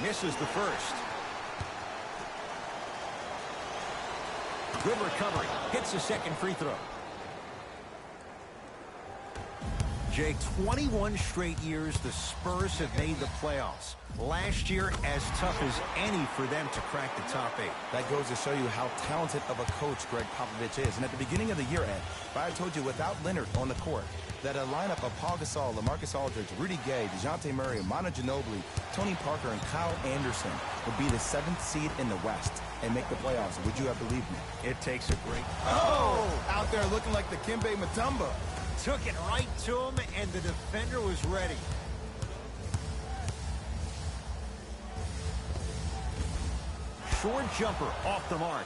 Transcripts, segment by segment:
Misses the first. Good recovery. Hits the second free throw. Jake, 21 straight years the Spurs have made the playoffs. Last year, as tough as any for them to crack the top 8. That goes to show you how talented of a coach Greg Popovich is. And at the beginning of the year, Ed, I told you without Leonard on the court, that a lineup of Paul Gasol, LaMarcus Aldridge, Rudy Gay, DeJounte Murray, Manu Ginobili, Tony Parker, and Kyle Anderson would be the 7th seed in the West and make the playoffs. Would you have believed me? It takes a great... Oh! Out there looking like the Kimbe Mutombo. Took it right to him, and the defender was ready. Short jumper off the mark.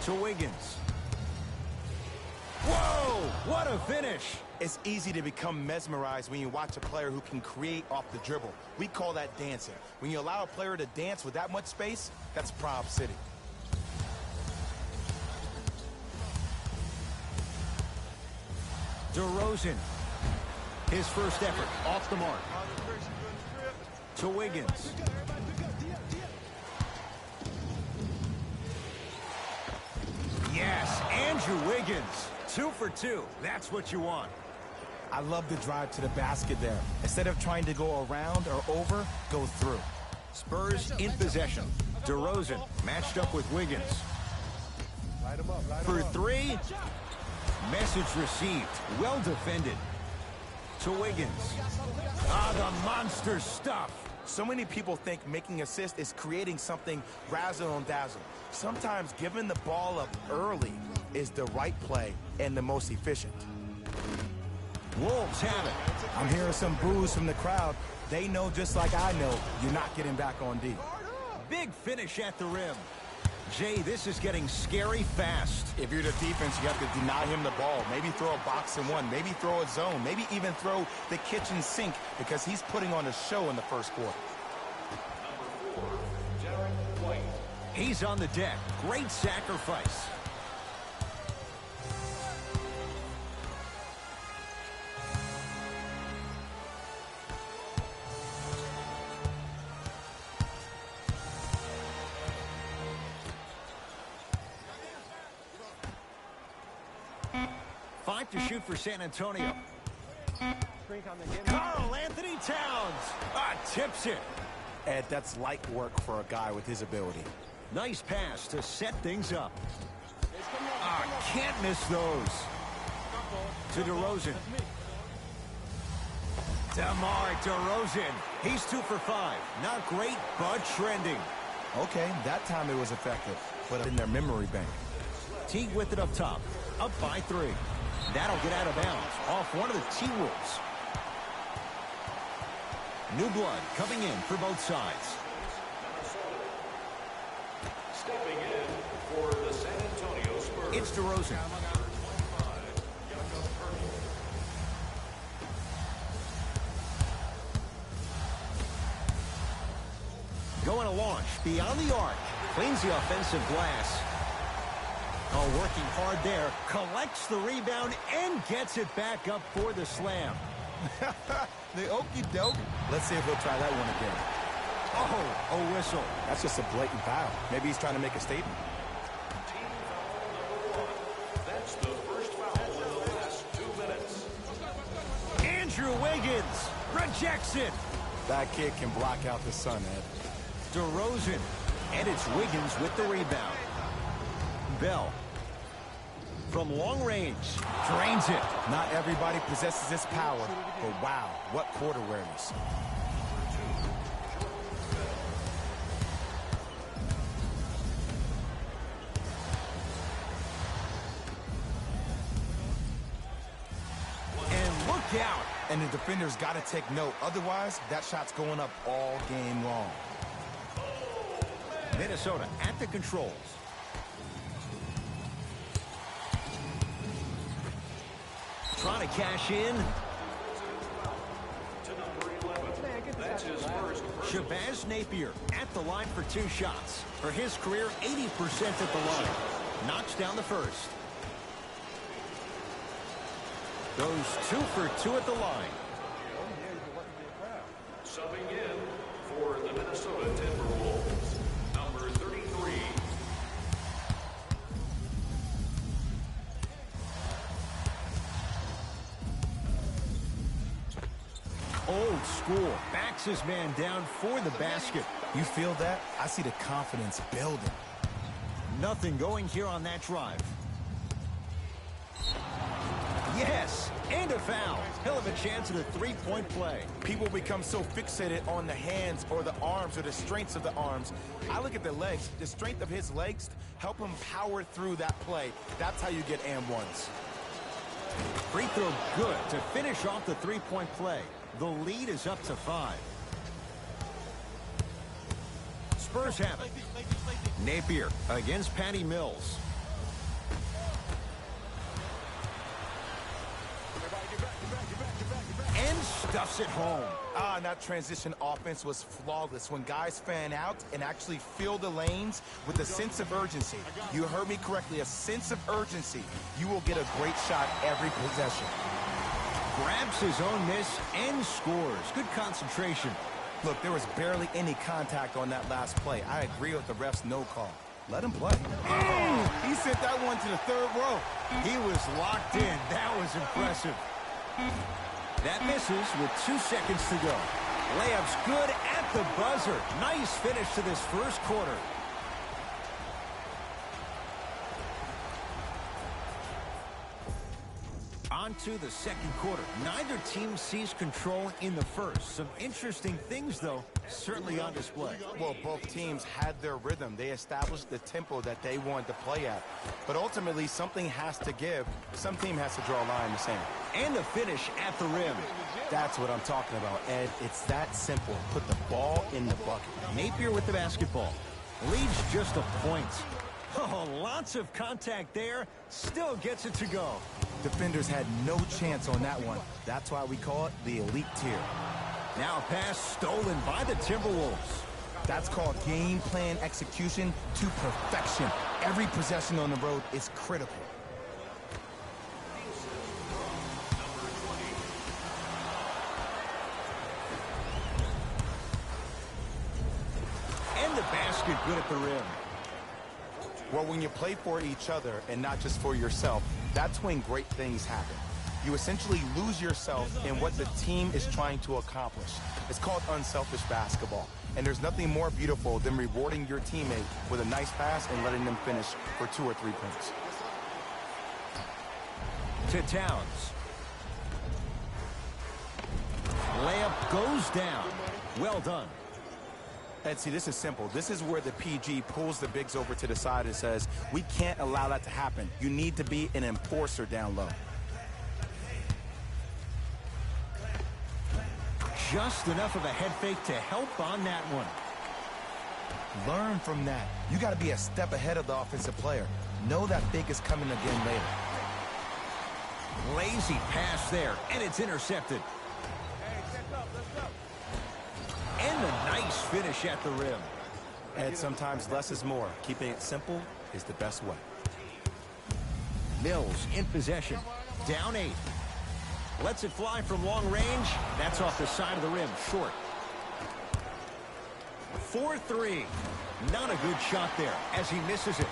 To Wiggins. Whoa! What a finish! It's easy to become mesmerized when you watch a player who can create off the dribble. We call that dancing. When you allow a player to dance with that much space, that's Prob City. DeRozan. His first effort off the mark. To Wiggins. Yes, Andrew Wiggins. 2 for 2. That's what you want. I love the drive to the basket there. Instead of trying to go around or over, go through. Spurs in possession. DeRozan matched up with Wiggins. For 3. Message received. Well defended. To Wiggins. Ah, the monster stuff. So many people think making assists is creating something razzle and dazzle. Sometimes giving the ball up early is the right play and the most efficient. Wolves have it. I'm hearing some boos from the crowd. They know just like I know you're not getting back on D. Big finish at the rim. Jay, this is getting scary fast. If you're the defense, you have to deny him the ball. Maybe throw a box and one. Maybe throw a zone. Maybe even throw the kitchen sink because he's putting on a show in the first quarter. He's on the deck. Great sacrifice. Five to shoot for San Antonio. Karl Anthony Towns tips it. Ed, that's light work for a guy with his ability. Nice pass to set things up. Can't miss those. To DeRozan. DeMar DeRozan. He's 2 for 5. Not great, but trending. Okay, that time it was effective, but in their memory bank. Teague with it up top. Up by 3. That'll get out of bounds off one of the T-Wolves. New blood coming in for both sides. Stepping in for the San Antonio Spurs. It's DeRozan. Going to launch beyond the arc. Cleans the offensive glass. Oh, working hard there. Collects the rebound and gets it back up for the slam. The okie doke. Let's see if he'll try that one again. Oh, a whistle. That's just a blatant foul. Maybe he's trying to make a statement. Team foul number 1. That's the first foul in the last 2 minutes. Andrew Wiggins rejects it. That kid can block out the sun, Ed. DeRozan. And it's Wiggins with the rebound. Bell. From long range. Drains it. Not everybody possesses this power, but wow, what court awareness. And look out. And the defender's got to take note. Otherwise, that shot's going up all game long. Minnesota at the controls. Trying to cash in. To number 11. That's his first. Shabazz Napier at the line for 2 shots. For his career, 80% at the line. Knocks down the first. Goes 2 for 2 at the line. Subbing in for the Minnesota Timberwolves, number 33. Old school. Backs his man down for the basket. You feel that? I see the confidence building. Nothing going here on that drive. Yes, and a foul. He'll have a chance at a three-point play. People become so fixated on the hands or the arms or the strengths of the arms. I look at the legs. The strength of his legs help him power through that play. That's how you get and ones. Free throw good to finish off the three-point play. The lead is up to 5. Spurs have it. Napier against Patty Mills. And stuffs it home. And that transition offense was flawless. When guys fan out and actually fill the lanes with a sense of urgency. You heard me correctly, a sense of urgency. You will get a great shot every possession. Grabs his own miss and scores. Good concentration. Look, there was barely any contact on that last play. I agree with the ref's no call. Let him play. He sent that one to the third row. He was locked in. That was impressive. That misses with 2 seconds to go. Layup's good at the buzzer. Nice finish to this first quarter. On to the second quarter. Neither team sees control in the first. Some interesting things, though, certainly on display. Well, both teams had their rhythm. They established the tempo that they wanted to play at. But ultimately, something has to give. Some team has to draw a line in the sand. And the finish at the rim. That's what I'm talking about, Ed. It's that simple. Put the ball in the bucket. Napier with the basketball. Leads just a point. Oh, lots of contact there. Still gets it to go. Defenders had no chance on that one. That's why we call it the elite tier. Now a pass stolen by the Timberwolves. That's called game plan execution to perfection. Every possession on the road is critical. And the basket good at the rim. Well, when you play for each other and not just for yourself, that's when great things happen. You essentially lose yourself in what the team is trying to accomplish. It's called unselfish basketball. And there's nothing more beautiful than rewarding your teammate with a nice pass and letting them finish for 2 or 3 points. To Towns. Layup goes down. Well done. Ed, see, this is simple. This is where the PG pulls the bigs over to the side and says, we can't allow that to happen. You need to be an enforcer down low. Just enough of a head fake to help on that one. Learn from that. You got to be a step ahead of the offensive player. Know that fake is coming again later. Lazy pass there, and it's intercepted. And a nice finish at the rim. Ed, sometimes less is more. Keeping it simple is the best way. Mills in possession. Down 8. Lets it fly from long range. That's off the side of the rim. Short. 4-3. Not a good shot there as he misses it.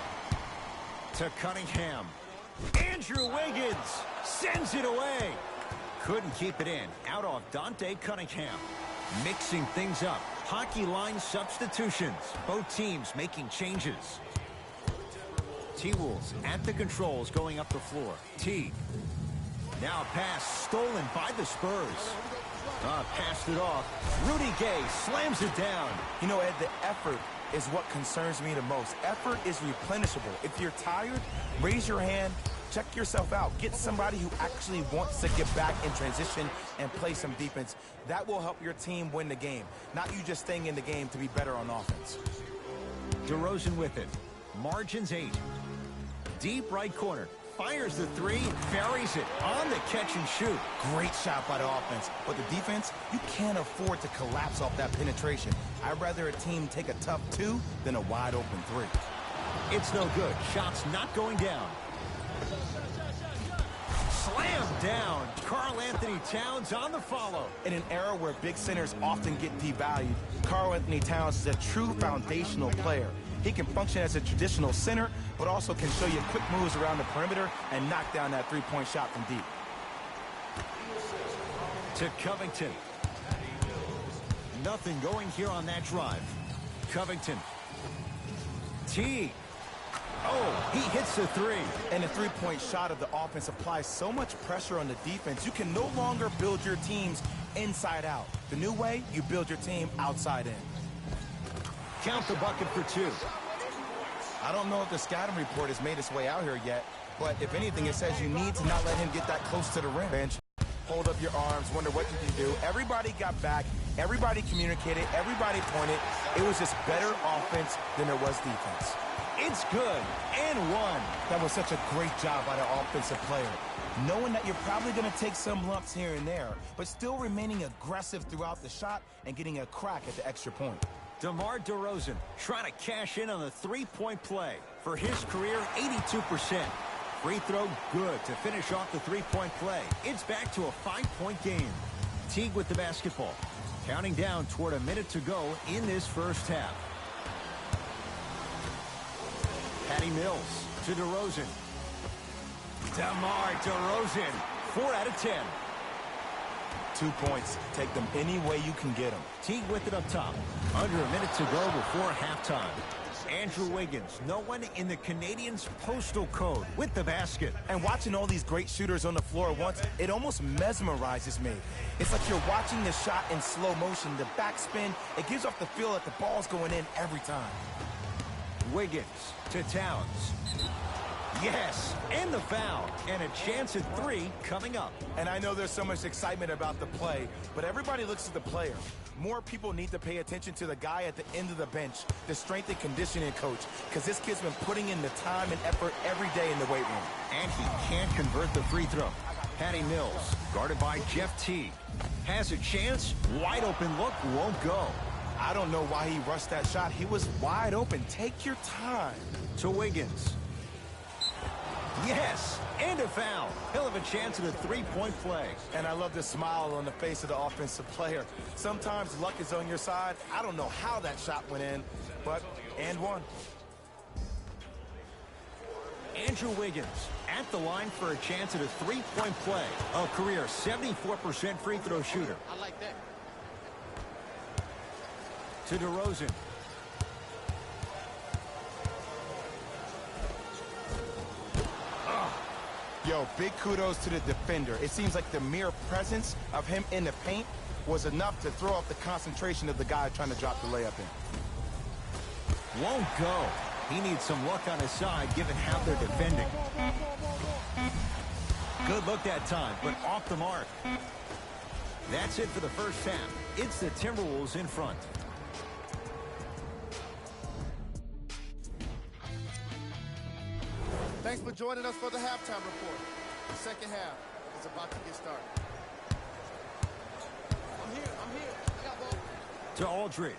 To Cunningham. Andrew Wiggins sends it away. Couldn't keep it in. Out off Dante Cunningham. Mixing things up. Hockey line substitutions. Both teams making changes. T-Wolves at the controls going up the floor. T. Now a pass stolen by the Spurs. Passed it off. Rudy Gay slams it down. You know, Ed, the effort is what concerns me the most. Effort is replenishable. If you're tired, raise your hand. Check yourself out. Get somebody who actually wants to get back in transition and play some defense. That will help your team win the game. Not you just staying in the game to be better on offense. DeRozan with it. Margins 8. Deep right corner. Fires the 3. Buries it on the catch and shoot. Great shot by the offense. But the defense, you can't afford to collapse off that penetration. I'd rather a team take a tough 2 than a wide open 3. It's no good. Shots not going down. Slam down. Karl Anthony Towns on the follow. In an era where big centers often get devalued, Karl Anthony Towns is a true foundational player. He can function as a traditional center, but also can show you quick moves around the perimeter and knock down that three-point shot from deep. To Covington. Nothing going here on that drive. Covington. T. Oh, he hits the three. And the three-point shot of the offense applies so much pressure on the defense, you can no longer build your teams inside out. The new way, you build your team outside in. Count the bucket for two. I don't know if the scouting report has made its way out here yet, but if anything, it says you need to not let him get that close to the rim. Bench, hold up your arms, wonder what you can do. Everybody got back, everybody communicated, everybody pointed. It was just better offense than there was defense. It's good, and one. That was such a great job by the offensive player. Knowing that you're probably going to take some lumps here and there, but still remaining aggressive throughout the shot and getting a crack at the extra point. DeMar DeRozan trying to cash in on the three-point play. For his career, 82%. Free throw good to finish off the three-point play. It's back to a 5-point game. Teague with the basketball. Counting down toward a minute to go in this first half. Patty Mills to DeRozan. DeMar DeRozan, 4 out of 10. 2 points. Take them any way you can get them. Teague with it up top. Under a minute to go before halftime. Andrew Wiggins, no one in the Canadians' postal code with the basket. And watching all these great shooters on the floor at once, it almost mesmerizes me. It's like you're watching the shot in slow motion. The backspin, it gives off the feel that the ball's going in every time. Wiggins to Towns. Yes, and the foul. And a chance at three coming up. And I know there's so much excitement about the play, but everybody looks at the player. More people need to pay attention to the guy at the end of the bench, the strength and conditioning coach, because this kid's been putting in the time and effort every day in the weight room. And he can't convert the free throw. Patty Mills, guarded by Jeff Teague. Has a chance, wide open look, won't go. I don't know why he rushed that shot. He was wide open. Take your time. To Wiggins. Yes, and a foul. He'll have a chance at a three-point play. And I love the smile on the face of the offensive player. Sometimes luck is on your side. I don't know how that shot went in, but and one. Andrew Wiggins at the line for a chance at a three-point play. A career 74% free throw shooter. I like that. To DeRozan. Yo, big kudos to the defender. It seems like the mere presence of him in the paint was enough to throw off the concentration of the guy trying to drop the layup in. Won't go. He needs some luck on his side given how they're defending. Good look that time, but off the mark. That's it for the first half. It's the Timberwolves in front. Thanks for joining us for the halftime report. The second half is about to get started. I'm here. I got ball. To Aldridge.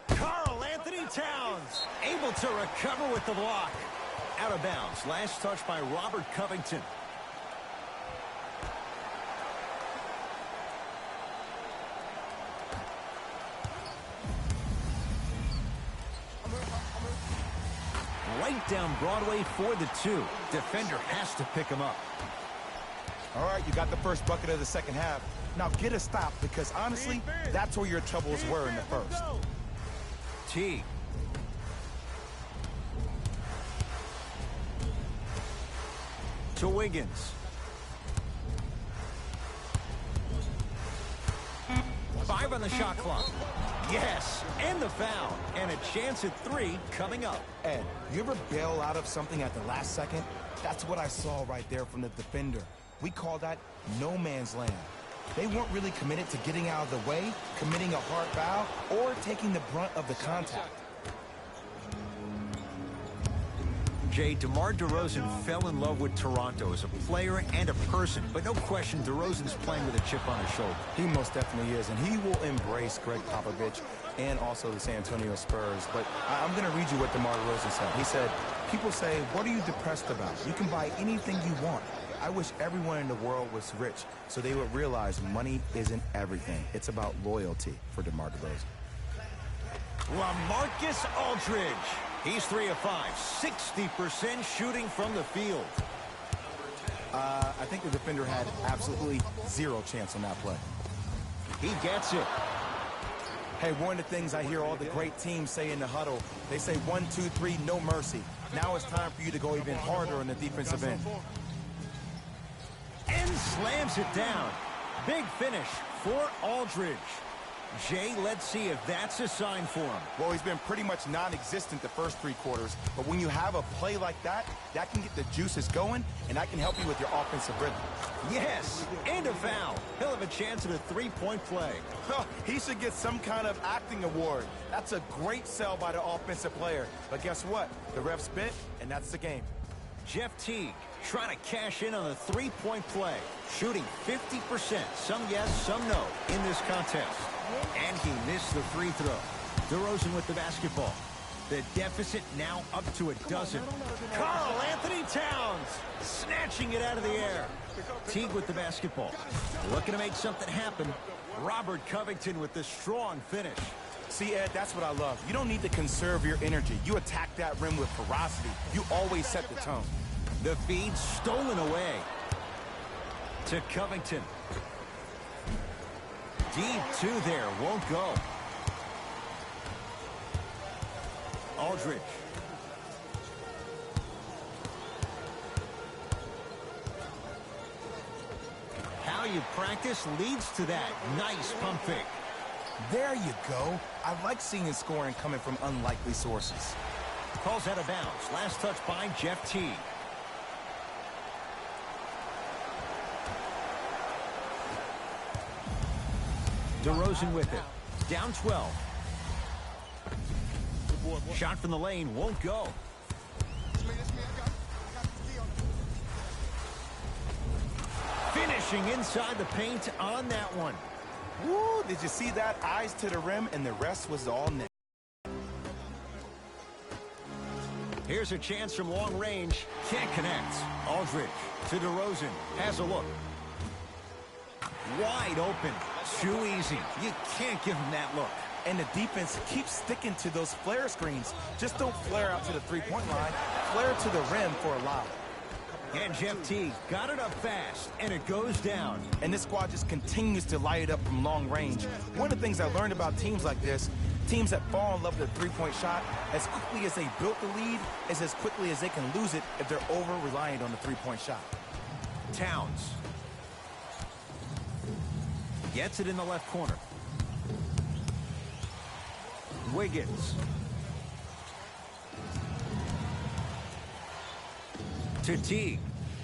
Karl Anthony Towns able to recover with the block. Out of bounds. Last touch by Robert Covington. Right down Broadway for the two. Defender has to pick him up. All right, you got the first bucket of the second half. Now get a stop, because honestly, that's where your troubles were in the first. T. To Wiggins. 5 on the shot clock. Yes, and the foul. And a chance at 3 coming up. Ed, you ever bail out of something at the last second? That's what I saw right there from the defender. We call that no man's land. They weren't really committed to getting out of the way, committing a hard foul, or taking the brunt of the contact. Jay, DeMar DeRozan fell in love with Toronto as a player and a person, but no question DeRozan's playing with a chip on his shoulder. He most definitely is, and he will embrace Greg Popovich and also the San Antonio Spurs. But I'm going to read you what DeMar DeRozan said. He said, people say, what are you depressed about? You can buy anything you want. I wish everyone in the world was rich so they would realize money isn't everything. It's about loyalty for DeMar DeRozan. LaMarcus Aldridge. He's 3 of 5, 60% shooting from the field. I think the defender had absolutely zero chance on that play. He gets it. Hey, one of the things I hear all the great teams say in the huddle, they say 1, 2, 3, no mercy. Now it's time for you to go even harder on the defensive end. And slams it down. Big finish for Aldridge. Jay, let's see if that's a sign for him. Well, he's been pretty much non-existent the first 3 quarters, but when you have a play like that, that can get the juices going, and that can help you with your offensive rhythm. Yes, and a foul. He'll have a chance at a 3-point play. He should get some kind of acting award. That's a great sell by the offensive player. But guess what? The ref spit, and that's the game. Jeff Teague trying to cash in on a 3-point play. Shooting 50%, some yes, some no, in this contest. And he missed the free throw. DeRozan with the basketball. The deficit now up to a dozen. Karl Anthony Towns snatching it out of the air. Teague with the basketball. Looking to make something happen. Robert Covington with the strong finish. See, Ed, that's what I love. You don't need to conserve your energy. You attack that rim with ferocity. You always set the tone. The feed stolen away. To Covington. Deep 2 there, won't go. Aldridge. How you practice leads to that. Nice pump fake. There you go. I like seeing scoring coming from unlikely sources. Calls out of bounds. Last touch by Jeff Teague. DeRozan with it. Down 12. Shot from the lane won't go. Finishing inside the paint on that one. Woo, did you see that? Eyes to the rim, and the rest was all net. Here's a chance from long range. Can't connect. Aldridge to DeRozan. Has a look. Wide open. Too easy. You can't give him that look. And the defense keeps sticking to those flare screens. Just don't flare out to the three-point line. Flare to the rim for a lob. And Jeff Teague got it up fast, and it goes down. And this squad just continues to light it up from long range. One of the things I learned about teams like this, teams that fall in love with the three-point shot, as quickly as they built the lead, is as quickly as they can lose it if they're over-reliant on the three-point shot. Towns. Gets it in the left corner. Wiggins. To Teague.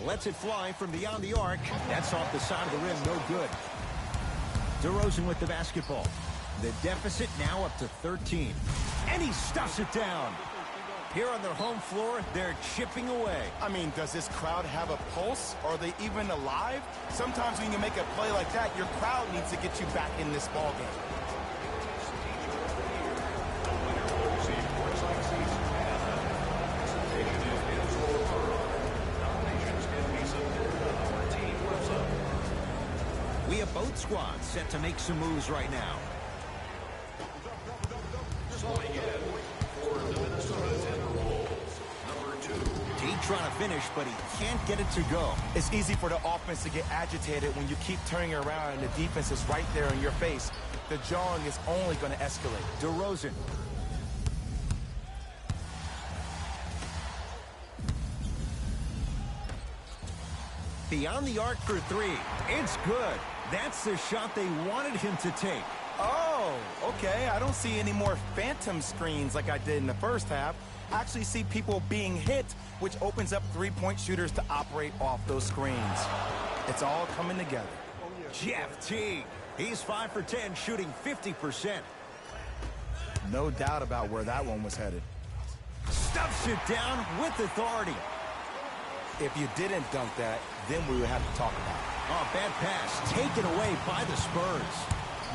Lets it fly from beyond the arc. That's off the side of the rim, no good. DeRozan with the basketball. The deficit now up to 13. And he stuffs it down. Here on their home floor, they're chipping away. I mean, does this crowd have a pulse? Are they even alive? Sometimes when you make a play like that, your crowd needs to get you back in this ball game. We have both squads set to make some moves right now. Teague trying to finish, but he can't get it to go. It's easy for the offense to get agitated when you keep turning around and the defense is right there in your face. The jawing is only going to escalate. DeRozan. Beyond the arc for 3. It's good. That's the shot they wanted him to take. Oh, okay. I don't see any more phantom screens like I did in the first half. I actually see people being hit, which opens up three-point shooters to operate off those screens. It's all coming together. Jeff Teague. He's 5 for 10, shooting 50%. No doubt about where that one was headed. Stuffs it down with authority. If you didn't dunk that, then we would have to talk about it. Oh, bad pass taken away by the Spurs.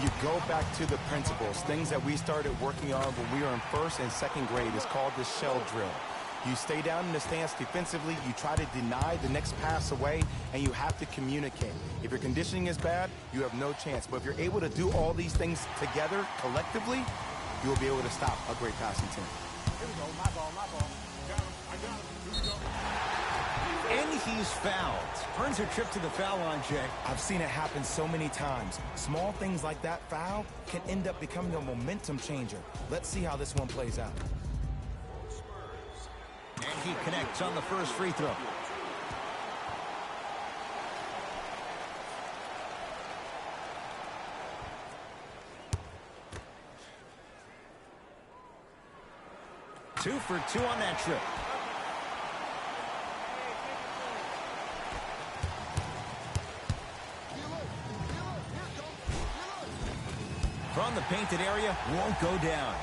You go back to the principles, things that we started working on when we were in first and second grade. Is called the shell drill. You stay down in the stance defensively, you try to deny the next pass away, and you have to communicate. If your conditioning is bad, you have no chance. But if you're able to do all these things together, collectively, you will be able to stop a great passing team. Here we go. My ball, my ball. Got him. I got him. Here we go. And he's fouled. Earns a trip to the foul line, Jay. I've seen it happen so many times. Small things like that foul can end up becoming a momentum changer. Let's see how this one plays out. And he connects on the first free throw. Two for two on that trip. From the painted area, won't go down.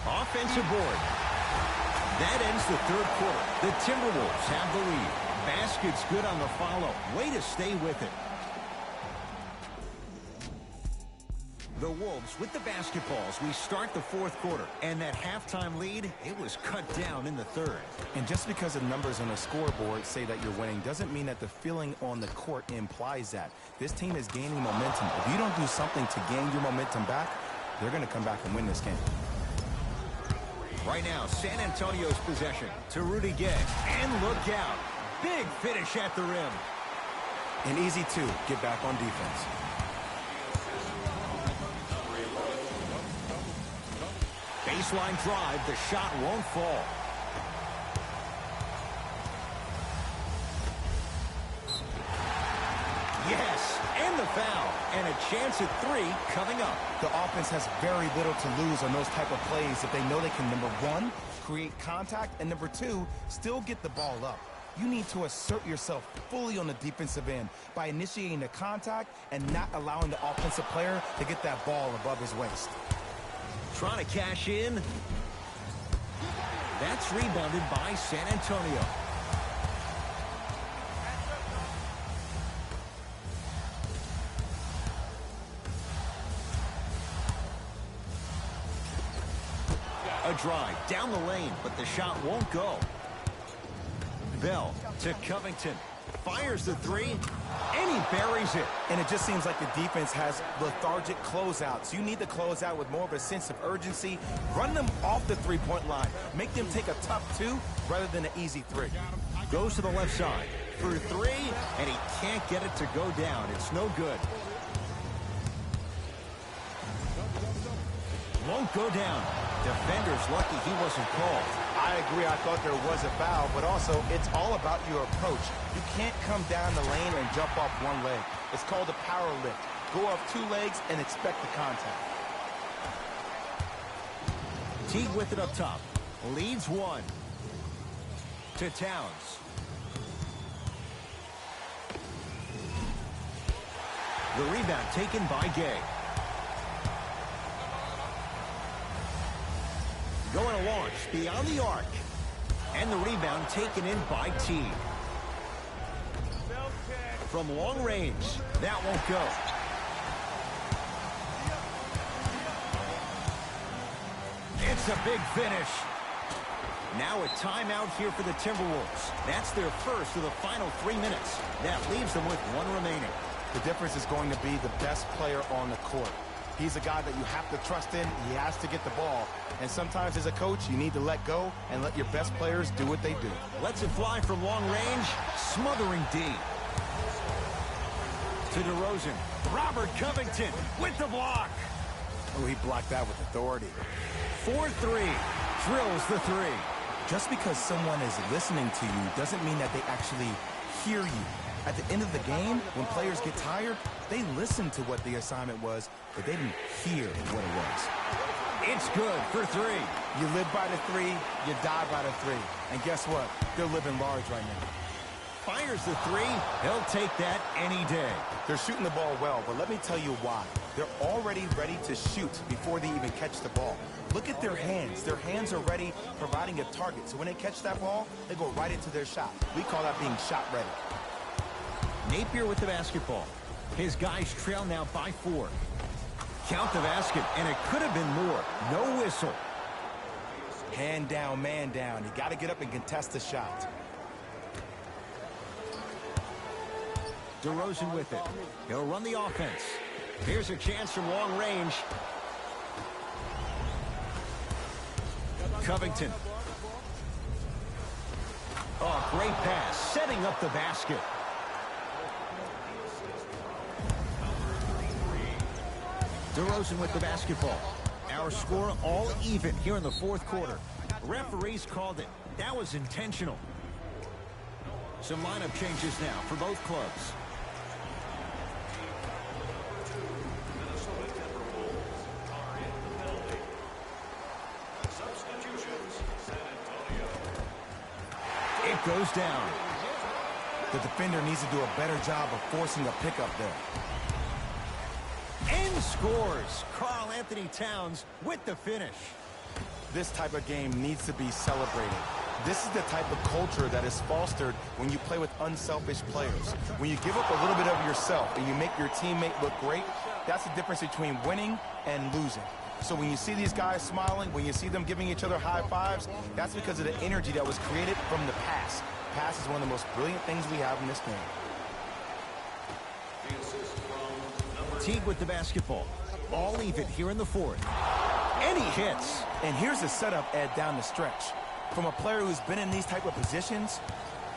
Offensive board. That ends the third quarter. The Timberwolves have the lead. Basket's good on the follow. Way to stay with it. The Wolves with the basketballs. We start the fourth quarter. And that halftime lead, it was cut down in the third. And just because the numbers on the scoreboard say that you're winning doesn't mean that the feeling on the court implies that. This team is gaining momentum. If you don't do something to gain your momentum back, they're going to come back and win this game. Right now, San Antonio's possession to Rudy Gay. And look out. Big finish at the rim. And easy to get back on defense. Baseline drive. The shot won't fall. Yes, and the foul. And a chance at three coming up. The offense has very little to lose on those type of plays if they know they can, number one, create contact, and number two, still get the ball up. You need to assert yourself fully on the defensive end by initiating the contact and not allowing the offensive player to get that ball above his waist. Trying to cash in. That's rebounded by San Antonio. A drive down the lane, but the shot won't go. Bell to Covington. Fires the three, and he buries it. And it just seems like the defense has lethargic closeouts. You need to close out with more of a sense of urgency. Run them off the three-point line. Make them take a tough two rather than an easy three. Goes to the left side for three, and he can't get it to go down. It's no good. Won't go down. Defender's lucky he wasn't called. I agree. I thought there was a foul, but also it's all about your approach. You can't come down the lane and jump off one leg. It's called a power lift. Go off two legs and expect the contact. Teague with it up top. Leads one. To Towns. The rebound taken by Gay. Going to launch beyond the arc. And the rebound taken in by Teague. From long range, that won't go. It's a big finish. Now a timeout here for the Timberwolves. That's their first of the final 3 minutes. That leaves them with one remaining. The difference is going to be the best player on the court. He's a guy that you have to trust in. He has to get the ball. And sometimes as a coach, you need to let go and let your best players do what they do. Lets it fly from long range. Smothering D. To DeRozan. Robert Covington with the block. Oh, he blocked that with authority. 4-3. Drills the three. Just because someone is listening to you doesn't mean that they actually hear you. At the end of the game, when players get tired, they listen to what the assignment was, but they didn't hear what it was. It's good for three. You live by the three, you die by the three. And guess what? They're living large right now. Fires the three. He'll take that any day. They're shooting the ball well, but let me tell you why. They're already ready to shoot before they even catch the ball. Look at their hands. Their hands are ready, providing a target. So when they catch that ball, they go right into their shot. We call that being shot ready. Napier with the basketball. His guys trail now by 4. Count the basket, and it could have been more. No whistle. Hand down, man down. You got to get up and contest the shot. DeRozan with it. He'll run the offense. Here's a chance from long range. Covington. Oh, great pass. Setting up the basket. DeRozan with the basketball. Our score all even here in the fourth quarter. Referees called it. That was intentional. Some lineup changes now for both clubs. It goes down. The defender needs to do a better job of forcing a pickup there. And scores. Karl Anthony Towns with the finish. This type of game needs to be celebrated. This is the type of culture that is fostered when you play with unselfish players. When you give up a little bit of yourself and you make your teammate look great, that's the difference between winning and losing. So when you see these guys smiling, when you see them giving each other high fives, that's because of the energy that was created from the pass. Pass is one of the most brilliant things we have in this game. Teague with the basketball. All even here in the fourth. And he hits. And here's the setup, Ed, down the stretch. From a player who's been in these type of positions,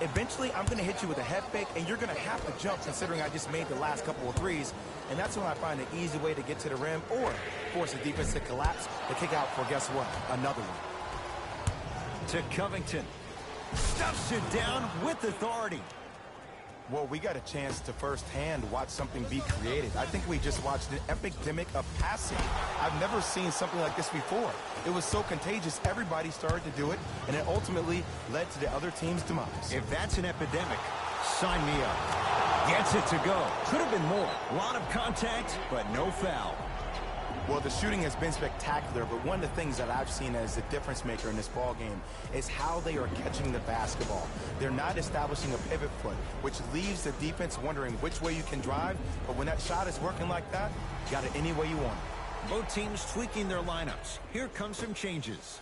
eventually I'm going to hit you with a head fake, and you're going to have to jump considering I just made the last couple of threes. And that's when I find an easy way to get to the rim or force the defense to collapse to kick out for, guess what, another one. To Covington. Stuffs it down with authority. Well, we got a chance to firsthand watch something be created. I think we just watched an epidemic of passing. I've never seen something like this before. It was so contagious, everybody started to do it, and it ultimately led to the other team's demise. If that's an epidemic, sign me up. Gets it to go. Could have been more. A lot of contact, but no foul. Well, the shooting has been spectacular, but one of the things that I've seen as the difference maker in this ball game is how they are catching the basketball. They're not establishing a pivot foot, which leaves the defense wondering which way you can drive, but when that shot is working like that, you got it any way you want. Both teams tweaking their lineups. Here comes some changes.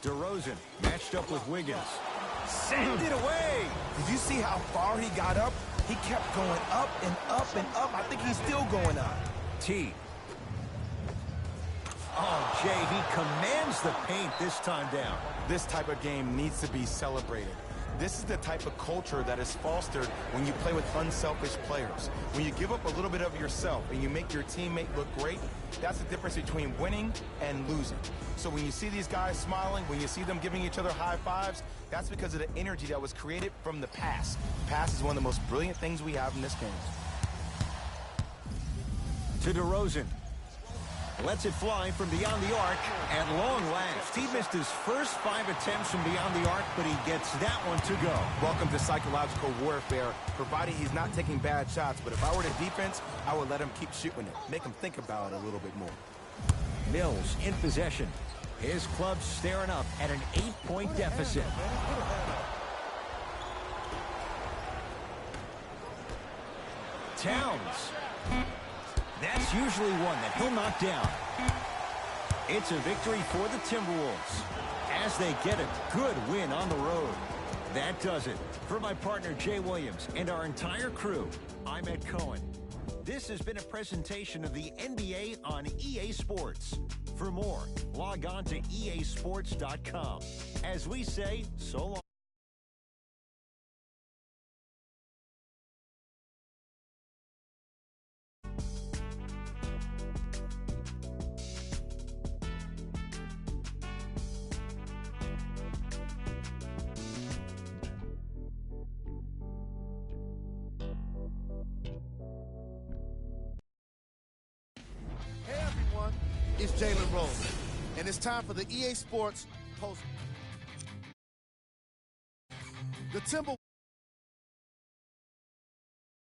DeRozan matched up with Wiggins. Send it away! Did you see how far he got up? He kept going up and up and up. I think he's still going up. T. Oh, Jay, he commands the paint this time down. This type of game needs to be celebrated. This is the type of culture that is fostered when you play with unselfish players. When you give up a little bit of yourself and you make your teammate look great, that's the difference between winning and losing. So when you see these guys smiling, when you see them giving each other high fives, that's because of the energy that was created from the pass. Pass is one of the most brilliant things we have in this game. To DeRozan. Lets it fly from beyond the arc at long last. He missed his first 5 attempts from beyond the arc, but he gets that one to go. Welcome to psychological warfare, provided he's not taking bad shots. But if I were the defense, I would let him keep shooting it. Make him think about it a little bit more. Mills in possession. His club staring up at an 8-point deficit. Towns. That's usually one that he'll knock down. It's a victory for the Timberwolves as they get a good win on the road. That does it. For my partner Jay Williams and our entire crew, I'm Ed Cohen. This has been a presentation of the NBA on EA Sports. For more, log on to easports.com. As we say, so long. It's Jalen Rose, and it's time for the EA Sports Post. The Timberwolves